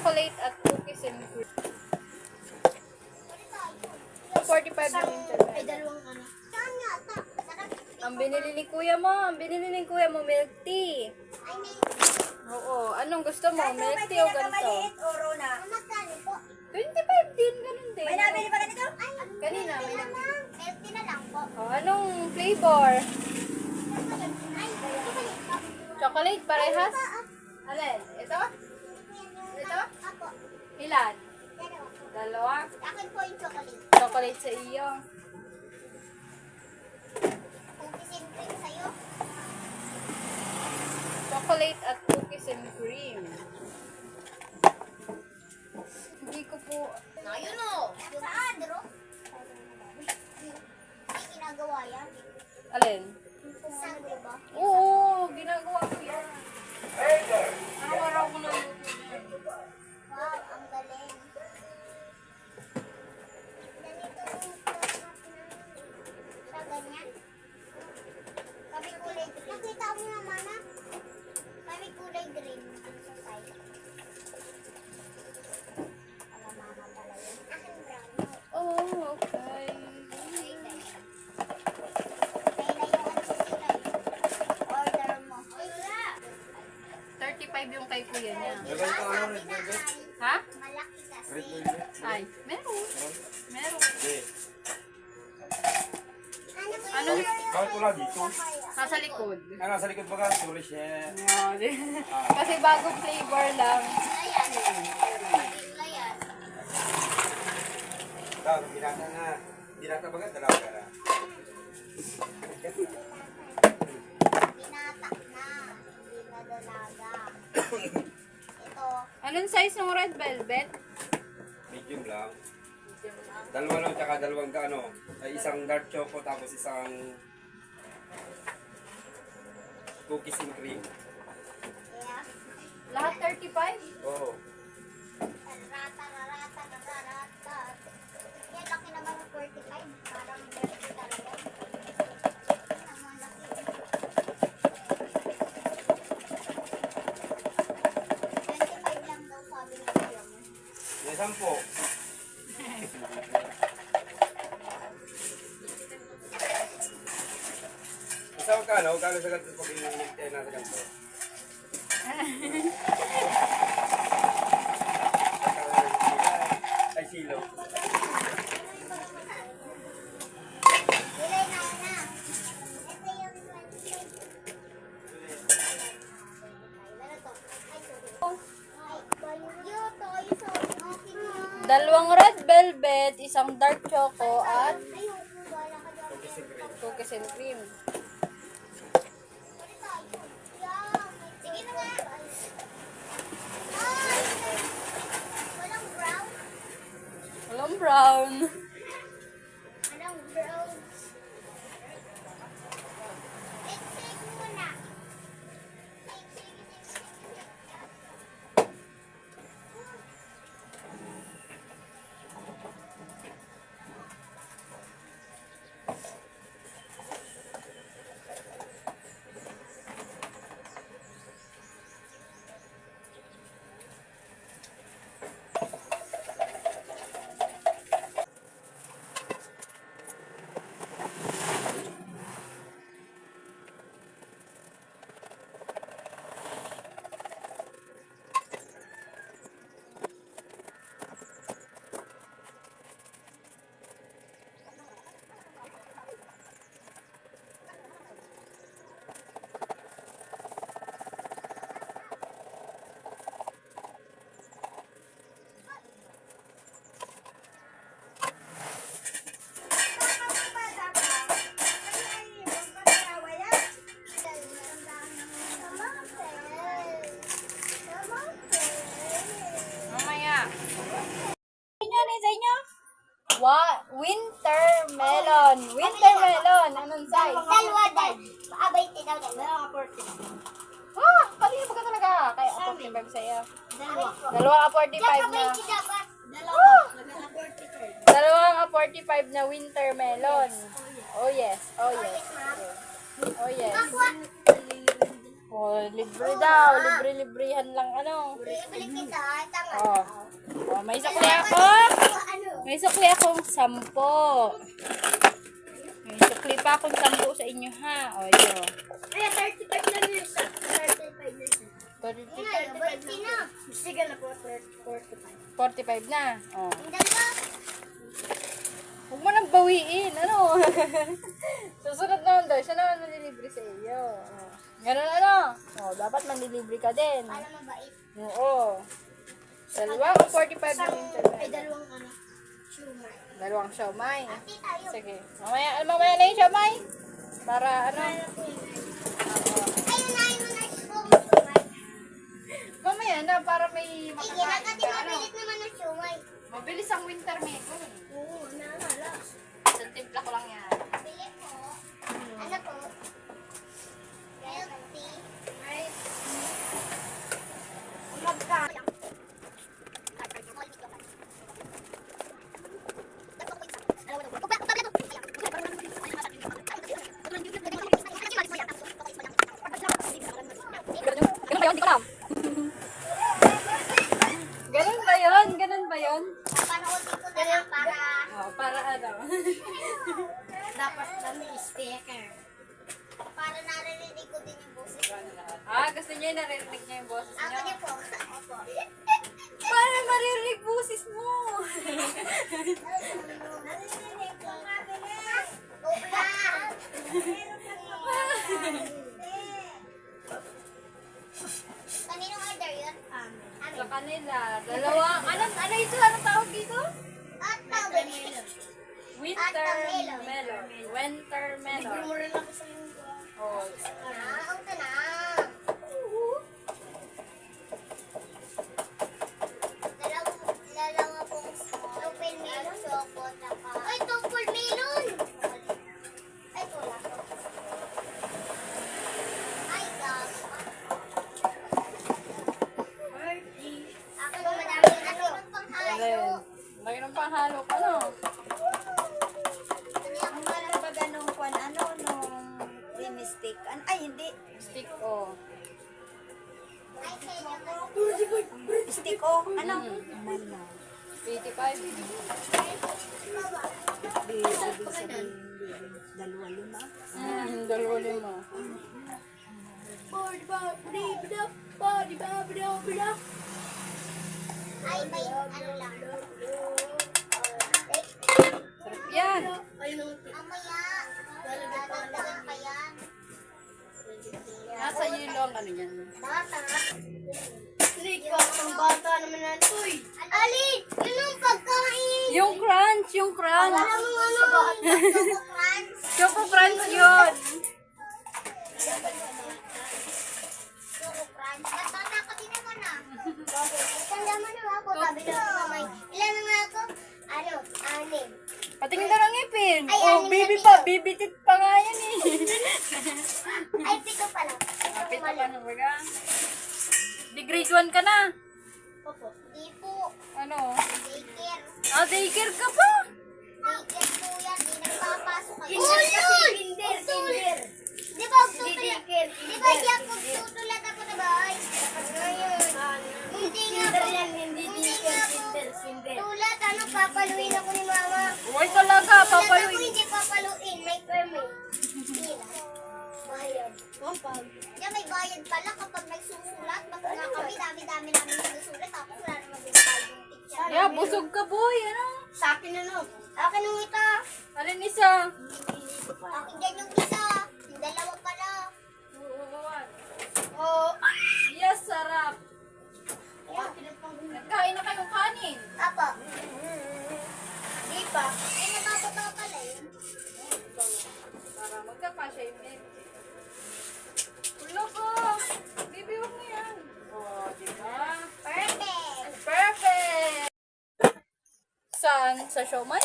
Chocolate at cookies and cream. 45 na winter Ay, melon. dalawang ano. Saan nga ata? Sarap. Ang binili ni kuya mo, milk tea. Ay, may... Oo, anong gusto mo? Milk tea o ganito? o Rona? Magkano po? 25 din, ganun din. May nabili pa ganito? Ay, Kanina, may milk tea na lang. Milk tea na lang po. Oh, anong flavor? Ay, Chocolate, parehas? Alin? Ito? Ito? Ako. Ilan? Dalawa. Dalawa? Akin po yung chocolate. Chocolate sa iyo. Cookies and cream sa'yo. Chocolate at cookies and cream. Hindi ko po... Ayun o. Saan, Dro? Ay, ginagawa yan. Alin? Saan, di ba? Oo, ginagawa ko yan. Araw-araw ko na luto yan. Wow, ang galing. Ganito yung sa ganyan. Kami kulay green. Nakita mo naman na. Kami kulay green dun sa side. Para mama pala yun. Akin brown. Oh, okay. Ay, na yung ano sila eh. Order mo. Ay, 35 yung kay kuya niya. sabi na ay. Ha? Malaki kasi. Red velvet? Ay, meron. Meron. Hindi. Ano? Bakit wala dito? Nasa likod. Ah, nasa likod ba ka? Sorry, chef. Oh, kasi bagong flavor lang. Ayan. Ayan. Ikaw, binata na. Binata ba ka? Dalawa ka na. Binatak na. Hindi na dalaga. Ito. Anong size ng red velvet? Medium lang. Dalawa lang, tsaka dalawang ano. Ay, isang dark choco, tapos isang cookies and cream. Yeah. Lahat 35? Oo. Rata. Yan, laki naman ng 45. Parang 30 talaga. Ang laki. 25 lang daw sabi ng video mo. May 10. Isa magkano sa ganito pag inilite nasa ganito? Ay, silo. Bilay na na. Ito yung 25. Ano to? Ay, sorry. Ay, banyo to. Okay. Dalawang red velvet, isang dark choco, at Ayoko, wala ka dyan. cookies and cream. Sige na nga. Ay! Walang brown. Walang brown. Walang brown. Shake muna. Shake. Mamaya. Sa inyo? Winter melon. Winter melon. Anong size? Dalawa dal. Abay, tinaw dal. Dalawa ka 40. Ah, kanina ba ka talaga? Kaya 45 sa'yo. Dalawa. Dalawa ka 45 na. dapat. Ah! Dalawa 43. Dalawang 45 na winter melon. Oh yes. Oh yes. Oh yes. Nakuha. Oh, libre daw. Libre-librehan lang ano. Bili kita, tama. Oh. Oh, may sukli ako. Ano? May sukli akong 10. May sukli pa akong 10 sa inyo ha. O, yun. Ay, 35 na nila siya. 35 na siya. 35 na. Sige na po, 45. 45 na. Oh. Yung dalawa. Huwag mo nang bawiin. Ano? Susunod naman daw. Siya naman manlilibre sa iyo. Oh. Ganun ano? Oh, dapat manlilibre ka din. Para mabait. Oo. Dalawa o 45 na internet? Ay, dalawang ano. Shumai. Dalawang siomay. Ati tayo. Sige. Mamaya na yung siomay. Para ano? Ayun na, ayun na. Shumai. Mamaya na para may Ay, makakain ginagati ka. Ano? mabilis naman ng shumai. Mabilis ang winter melon. Oo, naalala. Isang timpla ko lang yan. Bili po. Ano po? Milk tea. Ay. Magkano? Ganun ba yun? Hindi ko alam. Ganun ba yun? Ganun ba yun? Panoodin ko na lang para Oh, para ano? dapat kami speaker. Para narinig ko din yung boses. Gusto niya yung naririnig niya yung boses Ako niyo? din po. Opo. Para maririnig boses mo. Narinig ko nga bilis. Upla. Kaninong order yun? Sa kanila. Dalawang, ano ito? Anong tawag dito? At tawag. Winter melon. Winter melon. rin ako sa yung Oh. ang na. Dalawa pong tupil melon. Choco, taka. Ay, tupil melon! Ay, wala. Ay, gosh. Ako yung madaming ano yung panghalo. Alin? Lagi ng panghalo ka, no? Ang parang ba ganong kwan, ano, nung creamy stick? Ay, hindi. Stick, oh. Ay, kaya naman. Stick o, ano? 85. Dalawa lima. 2. Ay, may ano lang. Sarap yan. Mamaya, dadagdagan pa yan. Nasa yelo ang ano yan. Bata. Ang bata naman na ito eh. Ali, yun ang pagkain. Yung crunch, yung crunch. Alam mo ano? Choco crunch. Choco crunch yun. Choco crunch. Bata ka din naman ah. Isang laman na ako. Sabi na ako mamay. Ilan na nga ako? Ano? 6. Patingin ka ng ngipin. Ay, Oh, anim na baby pito. pa. Bibitit pa nga yan eh. Ay, 7 pala. Kapit na pa na baga. Di grade 1 ka na. Opo. Di po. Ano? Daycare. Daycare ka pa. Daycare po yan. Di nagpapasok ako. Kinder. Di ba, di ba di ako tutulad ako na ba? Ay, ngayon. Hindi nga po. Hindi nga po. Tulad, ano, papaluin ako ni mama. Uy talaga, Tulad ako papaluin. hindi papaluin. May permit. Hila. Bayad. Diyan may bayad pala kapag nagsusulat. Basta nga kami, dami-dami namin nagsusulat. Tapos wala naman binigay yung teacher. Yeah, busog ka boy. Ano? Sa akin ano? Akin yung ita. Alin isa? Akin dyan yung isa. Yung dalawa pala. Oh, yes, sarap. Ayan. Nagkain na kayong kanin. Apa. Di pa. Ay, nabababa pala yun. Para magkakasya yung egg. Ulo ko. Baby, huwag mo yan. Oh, diba? Perfect. Perfect! Saan? Sa siomay?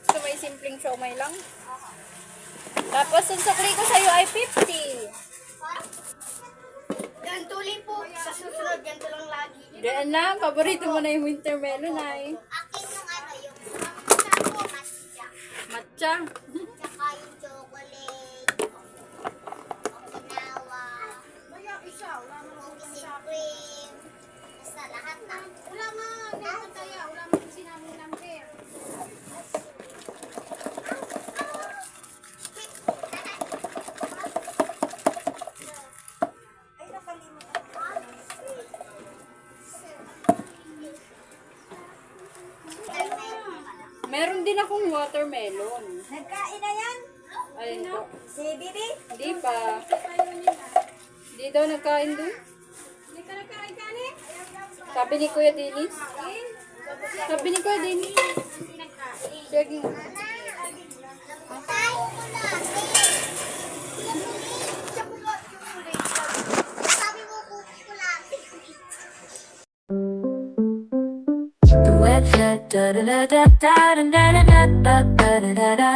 So, may simpleng siomay lang. Tapos, ang sukli ko sa'yo ay 50. Ganito ulit po. Sa susunod, ganito lang lagi. Diyan na, paborito mo na yung winter melon ay. Akin yung ano, yung sabi, matcha. Matcha. Tsaka yung chocolate. Okinawa. Meron din akong watermelon. Nagkain na yan? Ayun po. Si Bibi? Hindi pa. Hindi daw nagkain doon. Hindi ka nagkain kanin? Sabi ni Kuya Dennis. Sabi ni Kuya Dennis. Sige. Sabi mo kukulati. The wet da da da da da da da da da da da da da